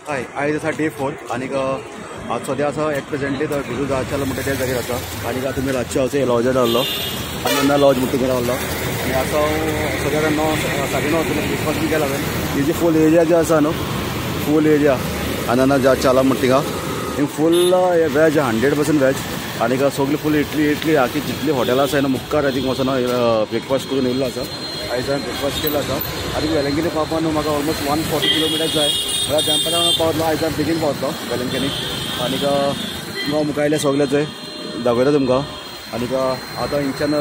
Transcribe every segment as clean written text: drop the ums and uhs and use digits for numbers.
हय आयज आसा डे 4 आनीक आज सद्या आसा एट प्रेजेंटली तो भिरू जावचेलो म्हणटा त्या जाग्यार आसा आनीक आतां तुमी रातचे हांव लॉजार रावलो आनंदा लॉज म्हणटा थंय रावलो आनी आतां हांव सद्या 9 9:30 ब्रेकफास्ट बी केला हांवें ही जी फूल एरिया जी आसा न्हू फूल एरिया आनंदा जावचे चाला म्हणटा थिंगा हिंग फूल वेज 100% वेज आनीक सगळी फूल इटली आखी जितली हॉटेलां आसा न्हू मुखार आय थिंक वचून ब्रेकफास्ट करून येयल्लो आसा आयज हांवें ब्रेकफास्ट केल्लो आसा आनी वेलंकनी पावपाक न्हू म्हाका ऑलमोस्ट 140 किलोमिटर जाय म्हळ्यार दनपारां पावतलो आयज हांव बेगीन पावतलो वेलंकनी आनीक तुमकां मुखार आयल्या सगळें थंय दाखयता तुमकां आनीक आतां हिंगच्यान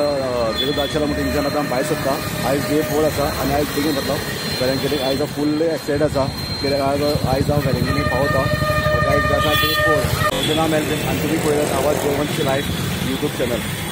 भिरू जावचेलो म्हणटा हिंगच्यान आतां भायर सरता आयज डे 4 आसा आनी आयज बेगीन वतलो वेलंकनीक आयज फूल एक्सायट आसा कित्याक आयज हांव वेलंकनी पावता आयज आसा डे 4 म्हजें नांव मेलविन आनी तुमी पळयतात आवाज गोवन्स लायफ यूट्यूब चॅनल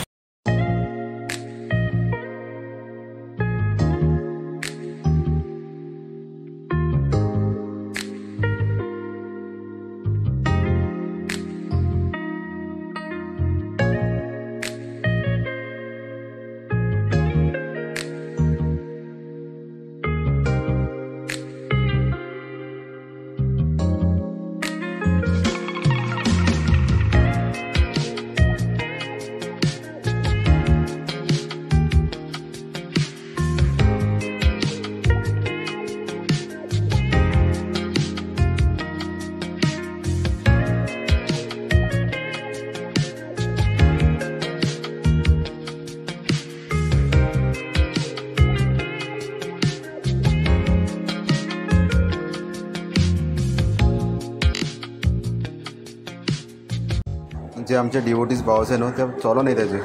जे आमचे डिवोटीज भाव आसा न्हू ते चलोन येताचे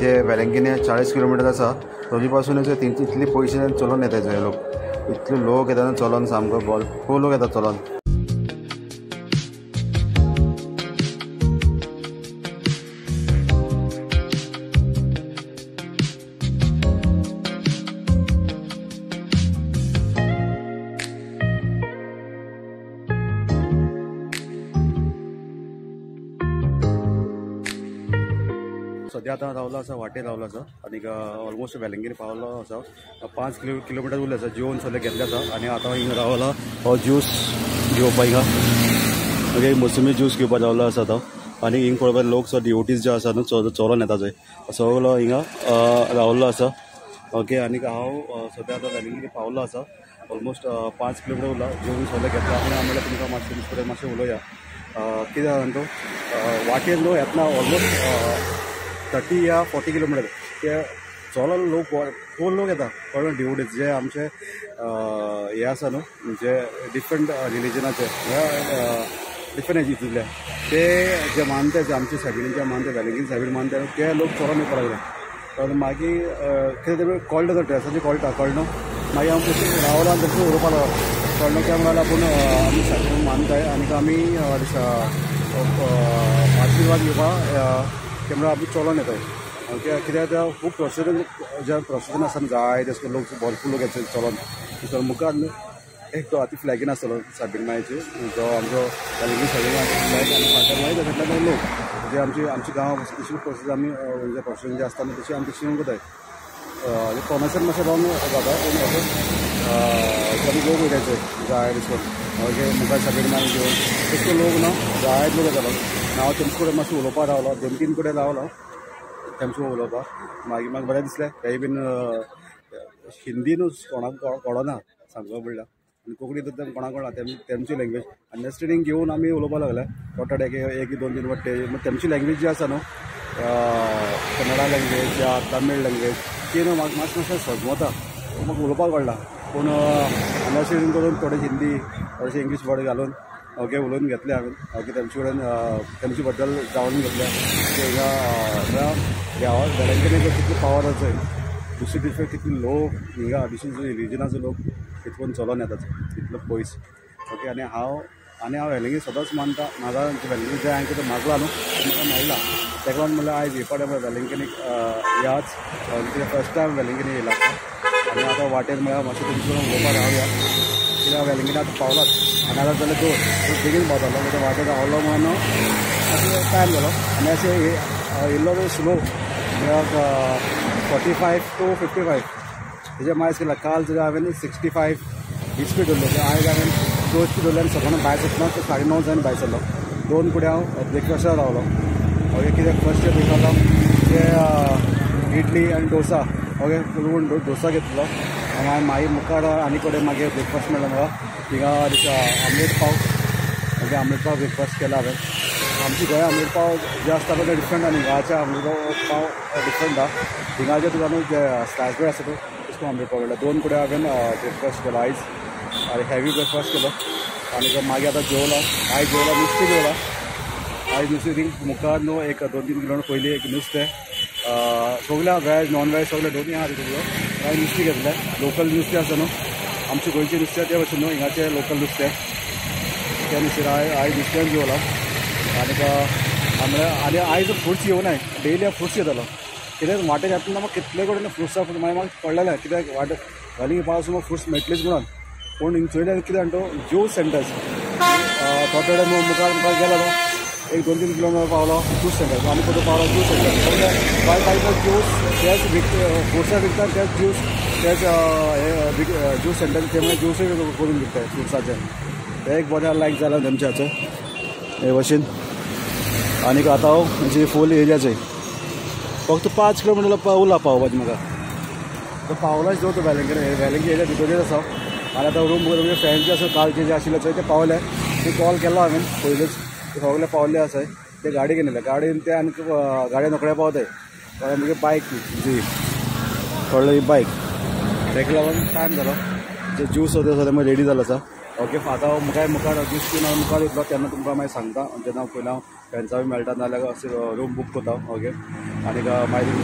जे वेलंकनी 40 किलोमिटर आसा थंय पासून तेंची इतली पयशे चलोन येताचे लोक इतले लोक येता चलोन सामको भरपूर लोक येता चलोन सद्या आतां रावलो आसा वाटेर रावलो आसा आनीक ऑलमोस्ट वेलंकनी पावलो आसा 5 किलोमिटर उरले आसा जेवण सगळें घेतलें आसा आनी आतां हिंगा रावला हो ज्यूस घेवपा हिंगा मागीर मोसमी ज्यूस घेवपा रावलो आसा तो आनी हिंग पळोवपा लोक डिवोटीज जे आसा न्हू चलोन येता थंय सगळो हिंगा रावल्लो आसा ओके आनीक हांव सद्या आतां वेलंकनी पावलो आसा ऑलमोस्ट 5 किलोमिटर उरला जेवण सगळें घेतला आनी हांव म्हणल्यार तुमकां मातशें उलोवया कितें जाता तो वाटेर न्हू येतना ऑलमोस्ट 30 या 40 किलोमिटर ते चलो लोक फूल लोक येता कळ्ळें डिवोटीज जे आमचे हे आसा न्हू जे डिफरंट रिलीजनाचे डिफरंट हेजितले ते जे मानते जे आमचे सायबीण जे मानते वेलंकनी सायबीण मानते ते लोक चलोन येवपा लागले मागीर कितें तरी कळटा तो ड्रेसाचें कळ्ळो मागीर हांव तशें रावलो आनी तशें उलोवपा लागलो कळ्ळें क्या म्हणल्यार आपूण आमी सायबीण मानताय आनीक आमी आशिर्वाद घेवपा ते म्हणल्यार आमी चलोन येताय ओके कित्याक खूब प्रोसेसन आसा जाय तशे लोक भरपूर लोक येता चलोन मुखार एक तो आतां फ्लॅगीन आसतलो सायबीण मायेची जो आमचो वेलंकनी सायबीण फ्लॅग आनी फातर मागीर तातूंतल्यान लोक जे आमचे गांव तशी प्रोसेस आमी जे प्रोसेसन जे आसता तशी आमी तशी करताय कोणासर मातशें रॉंग जाता पूण अशें लोक वयताचे जाय तशे ओके मुखार सायबीण माय घेवन तशे लोक न्हू जायत लोक येतालो हांव तेमचे कडेन मातशें उलोवपाक रावलो 2-3 कडेन रावलो तेमचे उलोवपाक मागीर म्हाका बरें दिसलें तेय बीन हिंदी न्हू कोणाक कळना सांगपा म्हणल्यार आनी कोंकणी तर कोणाक कळना तेमची लँग्वेज अंडरस्टँडींग घेवन आमी उलोवपाक लागले टोटल एक 2-3 वट्टे तेमची लँग्वेज जी आसा न्हू कन्नडा लँग्वेज या तमीळ लँग्वेज ती न्हू म्हाका मातशें समजता म्हाका उलोवपाक कळना पूण अंडरस्टँडींग करून थोडे हिंदी थोडेशे इंग्लीश वर्ड घालून ओके उलोवन घेतले हांवें ओके तेमचे कडेन तेमचे बद्दल जाणून घेतलें ह्या वेलंकनी कितली पावर आसा दुसरे कितले लोक हिंगा दुसरे रिजनाचे लोक तितून चलोन येतात तितलो पयस ओके आनी हांव वेलंकनी सदांच मानता म्हाका वेलंकनी जे हांवें कितें मागला न्हू म्हाका मेळ्ळा ताका लागून म्हणल्यार आयज येवपा टायमार वेलंकनीक याच कित्याक फर्स्ट टायम वेलंकनी येयला आनी आतां वाटेर म्हळ्यार मातशें तुमचे कडेन उलोवपाक रावया कित्याक वेलंकनी आतां पावलात आनी आतां जाल्यार तो बेगीन पावतालो कित्याक वाटेर रावलो म्हणून अशें टायम जालो आनी अशें येयल्लो तो स्लो म्हळ्यार 45 to 55 तेजे मायज केला काल सुद्दां हांवें 65 ही स्पीड उरलो आयज हांवें चोच दवरल्यान सकाळीं भायर सरतना 9:30 जावन भायर सरलो 2 कुडे हांव ब्रेकफास्टाक रावलो ओके कित्याक फर्स्ट डे ब्रेकफास्ट ते इडली आनी डोसा ओके करून डोसा घेतलो आनी मागीर मुखार आनी कडेन मागीर ब्रेकफास्ट मेळ्ळो म्हाका थिंगा आमलेट पाव ओके आमलेट पाव ब्रेकफास्ट केला हांवें आमची गोंय आमलेट पाव जे आसता ते डिफरंट आनी हिंगाचे आमलेट पाव डिफरंट आहा हिंगाचे तुका न्हू जे स्लायस ब्रेड आसा तसलो आमलेट पाव केला 2 कुडे हांवें ब्रेकफास्ट केलो आयज हेवी ब्रेकफास्ट केलो आनी मागीर आतां जेवलो आयज जेवलो नुस्तें जेवला आयज नुस्तें थिंग मुखार न्हू एक 2-3 किलोमीटर पयलीं एक नुस्तें सगळ्या वेज नॉन वेज सगळें दोनी आहा तितूंतलो हांवें नुस्तें घेतलें लोकल नुस्तें आसा न्हू आमचे गोंयचें नुस्तें ते भशेन न्हू हिंगाचें लोकल नुस्तें त्या नुस्तें आयज नुस्त्याक जेवलो आनी आयज फ्रुट्स येवनाय डेली हांव फ्रुट्स घेतलो कित्याक वाटेर येतना म्हाका कितले कडेन फ्रुट्सा मागीर म्हाका कळलेलें कित्याक वाटे घाली पावस म्हाका फ्रुट्स मेळटलीच म्हणून पूण हिंग चोयल्यार कितें जाण तो ज्यूस सेंटर्स थोडे कडेन मुखार गेलो एक 2-3 किलोमीटर पावलो ज्यूस सेंटर आनी खंय पावलो juice centre by type juice तेच फ्रुट्सां विकतात तेच ज्यूस तेच हे ज्यूस सेंटर ते म्हणजे ज्यूसय करून विकतात फ्रुट्साचे ते एक बरें लायक जालां तेमच्या हाचें हे भशेन आनीक आतां हांव म्हणजे फूल एरियाचें फक्त 5 किलोमीटर उरला पावपाचें म्हाका तो पावलाच देव तो वेलंकी एरिया भितरच आसा आनी आतां रूम फ्रेंड्स जे आसा कालचे जे आशिल्ले थंय ते पावले ते कॉल केलो हांवें पयलींच ते सगळे पावले आसाय ते गाडी घेवन येयले गाडयेन ते आनी गाडयेन रोखडे पावताय कळ्ळें मुगे बायक जी कळ्ळें ही बायक ताका लागून टायम जालो जे ज्यूस ते सगळे रेडी जालो आसा ओके आतां हांव मुखार ज्यूस पिवन हांव मुखार येतलो तेन्ना तुमकां मागीर सांगता जेन्ना पयलीं हांव फ्रेंड्सा बी मेळटा नाल्यार अशें रूम बूक करता ओके आनीक मागीर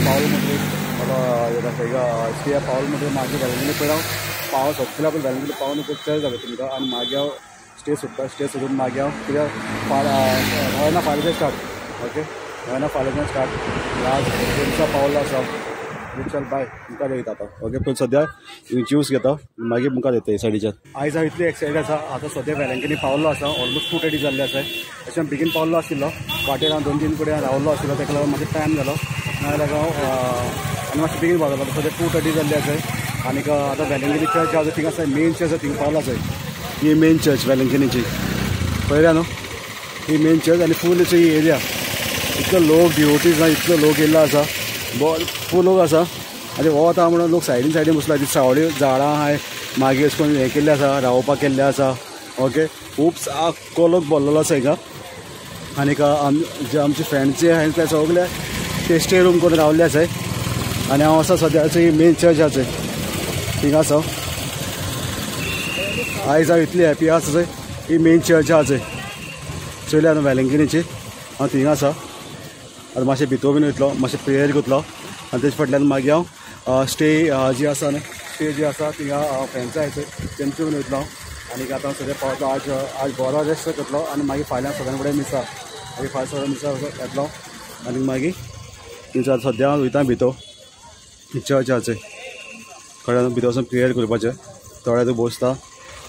पावलो म्हणटकीर स्टे पावलो म्हणटकीर मागीर वेलंकनी पळय हांव पावस सोंपला पळय वेलंकनी पावन खूब चड जालें तुमकां आनी मागीर हांव स्टे सोडून मागीर हांव कित्याक नव्याना फाल्यां स्टार्ट ओके नव्याना फाल्यां स्टार्ट लास्ट दिसा पावलो आसा चल बाय मुखार वयता आतां ओके पूण सद्या ज्यूस घेता मागीर मुखार येता सायडीच्यान आयज हांव इतली एक्सायटेड आसा आतां सद्या वेलंकनी पावलो आसा ऑलमोस्ट 2:30 जाल्ले आसा अशें बेगीन पावलो आशिल्लो वाटेर हांव 2-3 कडेन रावल्लो आशिल्लो ताका लागून मातसो टायम जालो नाजाल्यार हांव आनी मातशें बेगीन पावलो सद्या 2:30 जाल्ले आसा आनीक आतां वेलंकनी चर्च आसा थिंग आसा मेन चर्च थिंग पावला आसा ही मेन चर्च वेलंकनीची पळयल्या न्हू ही मेन चर्च आनी फूल ही एरिया इतलो लोक डिवोटीज इतलो लोक येयल्लो आसा भरपूर लोक आसा आनी हो आतां म्हणून लोक सायडीन बसला ती सावळी झाडां आहाय मागीर अशें करून हें केल्लें आसा रावपाक केल्लें आसा ओके खूब साक्को लोक भरलेलो आसा हिंगा आनीक जे आमचे फ्रेंड्स जे आहाय ते सगळे ते स्टे रूम करून रावल्ले आसाय आनी हांव आसा सद्याचे मेन चर्च आसा थिंगा आसा आयज हांव इतली हॅपी आसा ही मेन चर्च आसा चयल्या न्हू वेलंकनीची हांव थिंगा आसा आतां मातशें भितर बीन वयतलो मातशें प्रेयर करतलो आनी तेजे फाटल्यान मागीर हांव स्टे जी आसा न्हू स्टे जी आसा थिंगा फ्रेंड्स आहाय तेंचे बीन वयतलो आनीक आतां सगळें पावता आज बरो रेस्ट करतलो आनी मागीर फाल्यां सगळ्यां कडेन मिसा मागीर फाल्यां सगळ्या मिसा येतलो आनी मागीर थंयसर सद्या हांव वयता भितर चर्च आसा कळ्ळें भितर वचून प्रेयर करपाचें थोड्या तूं बसता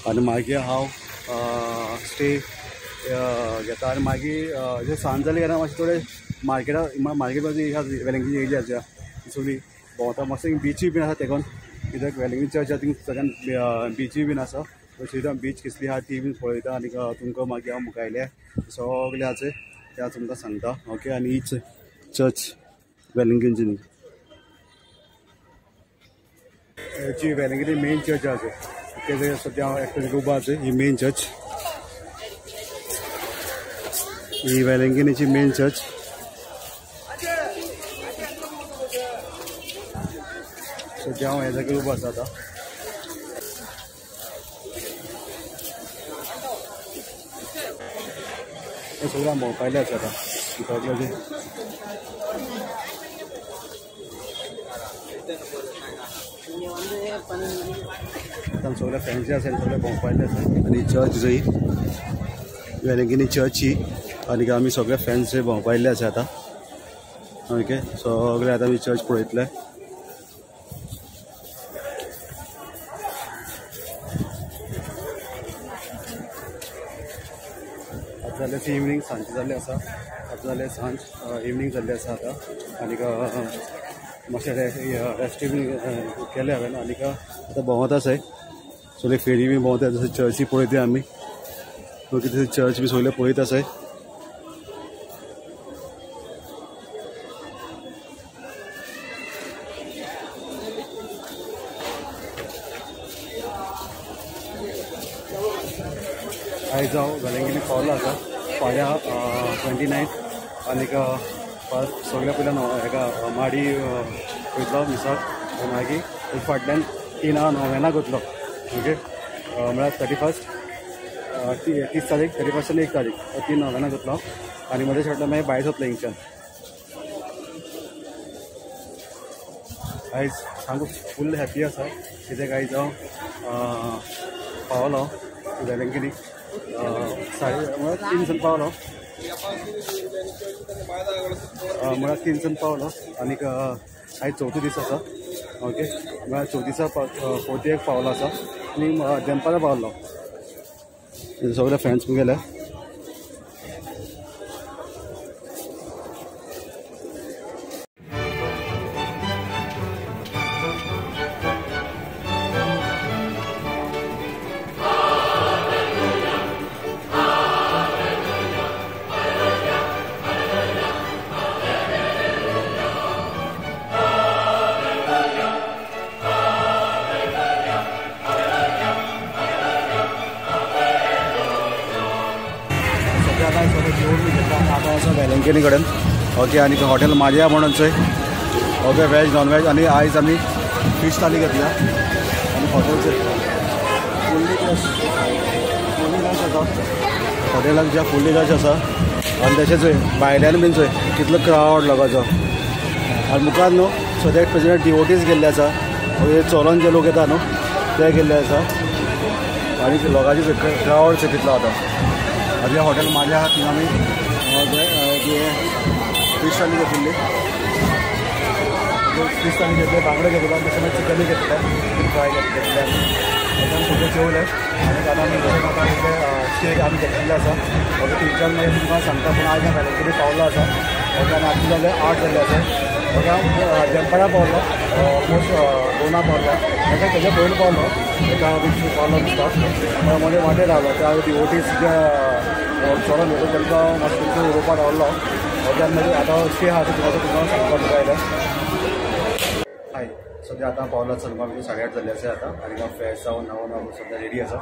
आनी मागीर हांव स्टे घेता आनी मागीर जे सांज जाली काय मातशें थोडे मार्केट वेलंकनी एरिया आसा सगळी भोंवता मस्त बिची बीन आसा तेकोन कित्याक वेलंकनी चर्च आसा थिंग सगळ्यान बिची बीन आसा थंयसर बीच कसली आहा ती बीन पळयता आनी तुमकां मागीर हांव मुखायले सगळे आसा ते हांव तुमकां सांगता ओके आनी हीच चर्च वेलंकनीची न्ही जी वेलंकनी मेन चर्च आसा ते सद्या हांव एकटें उबो आसा ही मेन चर्च ही वेलंकनीची मेन चर्च सद्या हांव ह्या जाग्यार उबो आसा आतां हे सगळें भोंवपायले आसा आतां सगळे आतां सगळे फ्रेंड्स जे आसा सगळे भोंवपायले आसा आनी चर्च जंय वेलंकनी चर्च ही आनीक आमी सगळे फ्रेंड्स भोंवपायले आसा आतां ओके सगळे आतां आमी चर्च पळयतले आतां जाल्यार इवनिंग सांजचे जाल्ले आसा आतां जाल्यार सांज इवनिंग जाल्ली आसा आतां आनीक मातशें रेस्ट बीन केलें हांवें आनीक आतां भोंवत आसाय सगळे फेरी बी भोंवता जशें चर्ची पळयता आमी ओके तशें चर्च बी सगळे पळयत आसाय आयज हांव वेलंकनी पावलो आसा फाल्यां 29 आनीक सगळ्या पयल्यान हेका माडी वयतलो मिसाक मागीर फाटल्यान 3-9 वयतलो ओके म्हळ्यार 31 30 तारीख 31 आनी 1 तारीख 3-9 वयतलो आनी मदें फाटल्यान मागीर भायर वतलो हिंगच्यान आयज सामको फूल हॅप्पी आसा कित्याक आयज हांव पावलो वेलंकनी म्हळ्यार 3 पावलो म्हळ्यार 3 पावलो आनीक आयज 4थो दीस आसा ओके म्हळ्यार 4 दिसा 4th पावलो आसा आनी दनपारां पावलो सगळे फ्रेंड्स बी गेले वेलंकनी कडेन ओके आनी हॉटेल मारिया म्हणून थंय ओके वेज नॉन वेज आनी आयज आमी फिश थाली घेतल्या आनी हॉटेलचे फुल्ली रश आसा हॉटेलाक ज्या फुल्ली रश आसा आनी तशेंच भायल्यान बीन थंय कितलो क्रावड लोकांचो आनी मुखार न्हू सद्याक प्रेसिडेंट डिवोटीज गेल्ले आसा चलोन जे लोक येता न्हू ते गेल्ले आसा आनी लोकांची क्रावड कितलो आतां आनी हॉटेल मारिया आहा थिंग आमी फिश थाली घेतिल्ली फिश थाली घेतले बांगडे घेतलो आनी तशें चिकनूय घेतले फ्राय घेतले आमी सगळे जेवले आनी आतां आमी म्हाका स्टे आमी घेतिल्ले आसा ओके थंयच्यान मागीर तुमकां सांगता पूण आयज हांव वेलंकनी पावलो आसा ओके आनी आतां जाले 8 जाल्ले आसा ओके हांव दनपारां पावलो ऑलमोस्ट 2 पावलो ताका तेजे पयलीं पावलो एका वीक पावलो दिसता मदें वाटेर रावलो त्या डिवोटीज जे चलोन येता तांकां मातशें उलोवपाक रावलो ओके आनी मागीर आतां स्टे आहा तुमकां सांगपाक आयलें हाय सद्या आतां पावलो आसा तुमकां 8:30 जाल्ले आसा आतां आनी हांव फ्रेश जावन हांव सद्या रेडी आसा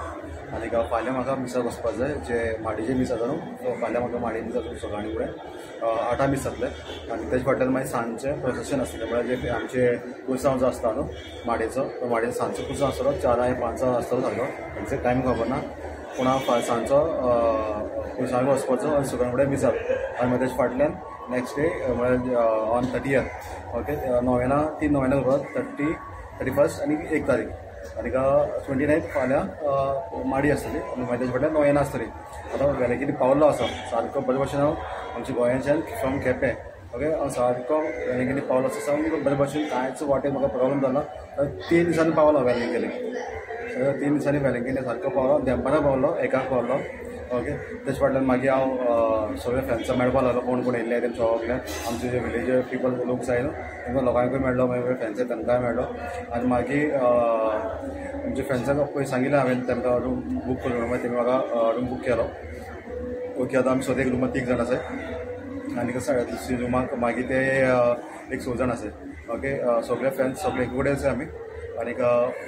आनी फाल्यां म्हाका मिसाक वचपाक जाय जे माडीचे मीस आसा न्हू सो फाल्यां म्हाका माडी मीस आसा सकाळीं फुडें 8 मीस जातले आनी तेजे फाटल्यान मागीर सांजचें प्रोसेशन आसतलें म्हळ्यार जे आमचे पुरसांव जो आसता न्हू माडेचो तो माडेचो सांजचो पुरसांव आसतलो 4-5 आसतलो सारको एक्झेक्ट टायम खबर ना पूण हांव सांजचो पुरसांव वचपाचो आनी सकाळीं फुडें मिसाक आनी मागीर तेजे फाटल्यान नेक्स्ट डे म्हळ्यार ऑन 30th ओके 3-9 बरोबर 31 आनी 1 तारीख आनीक 29 फाल्यां माडी आसतली आनी मागीर तेजे फाटल्यान 9 आसतली आतां वेलंकनी पावलो आसा सारको बरे भशेन हांव आमच्या गोंयांच्यान फ्रॉम केपें ओके हांव सारको वेलंकनी पावलो आसा सामको बरे भशेन कांयच वाटेर म्हाका प्रॉब्लम जालो 3 दिसांनी पावलो वेलंकनी 3 दिसांनी वेलंकनी सारको पावलो दनपारां पावलो 1 पावलो ओके तेजे फाटल्यान मागीर हांव सगळे फ्रेंड्सांक मेळपाक लागलो कोण कोण येयल्ले तेम सगळे आमचे जे विलेज पिपल लोक जाय न्हू तांकां लोकांकूय मेळ्ळो मागीर फ्रेंड्स तांकांय मेळ्ळो आनी मागीर आमच्या फ्रेंड्सांक पळय सांगिल्लें हांवें तांकां रूम बूक करून मागीर तेमी म्हाका रूम बूक केलो ओके आतां आमी सद्या एक रुमांत 3 जाण आसाय आनी दुसऱ्या रुमाक मागीर ते एक 6 जाण आसाय ओके सगळे फ्रेंड्स सगळे एक कडेन आसाय आमी आनीक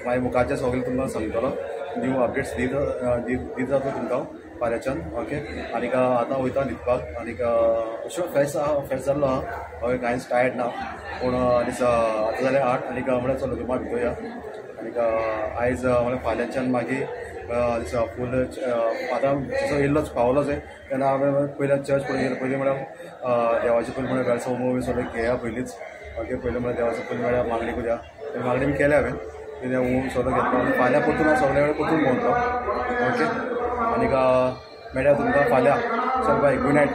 मागीर मुखारचे सगळे तुमकां सांगतलो न्यू अपडेट्स दीत रावतलो तुमकां फाल्यांच्यान ओके आनीक आतां वयता न्हिदपाक आनीक अशें फ्रेश जाल्लो आहा ओके कांयच टायर्ड ना पूण आतां जाल्यार 8 आनीक म्हळ्यार चलो रुमांत भितोया आनीक आयज म्हळ्यार फाल्यांच्यान मागीर फूल आतां जसो येयल्लोच पावलोच तेन्ना हांवें पयलीं चर्च पळयलें पयलीं म्हळ्यार देवाचें पयलीं म्हळ्यार वेळसा उमो बी सगळें घेया पयलींच ओके पयलीं म्हळ्यार देवाचें पयलीं म्हळ्यार मागणी करुया मागणी बी केल्या हांवें कितें उम सगळो घेतलो आनी फाल्यां परतून हांव सगळे कडेन परतून भोंवतलो ओके आनीक मेळया तुमकां फाल्यां चल बाय गूड नायट